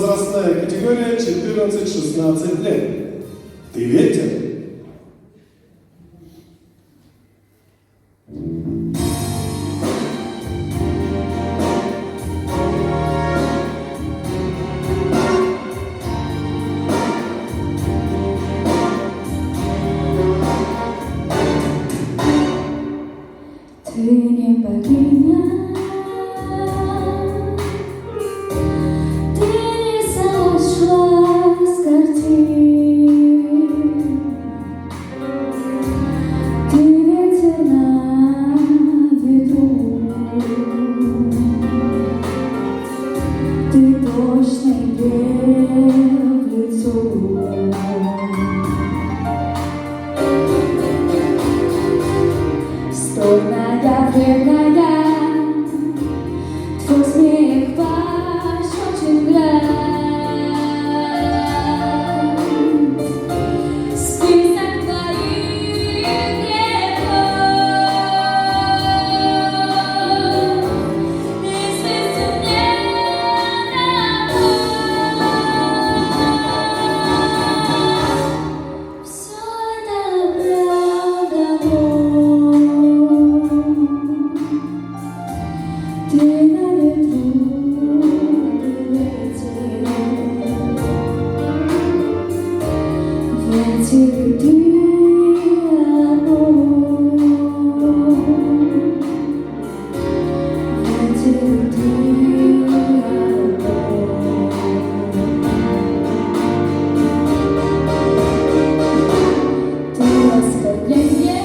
возрастная категория 14-16 лет. Ты ветер. Ты не богиня, ты не сошла с картин, ты ветер на ветру, ты дождь мне в лицо. Стольная, вредная, твой смех пощечин взгляд. Список твоих грехов известен мне давно. Все это правда. Ты на ветру, ветер, ты огонь, ветер, ты огонь, ты оскорбление.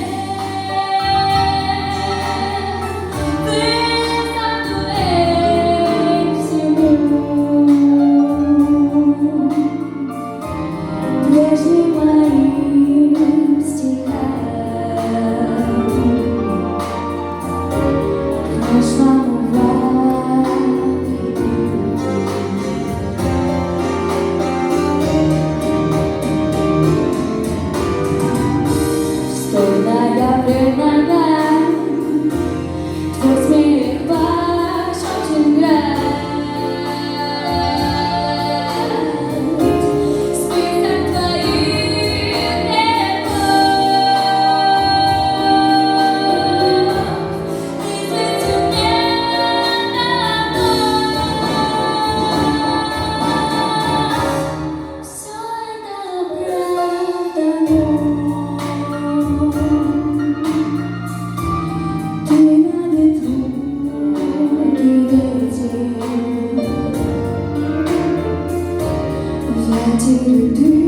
Прежним моим стихам прошлому стольная, вредная, твой смех пощечин взгляд. Ты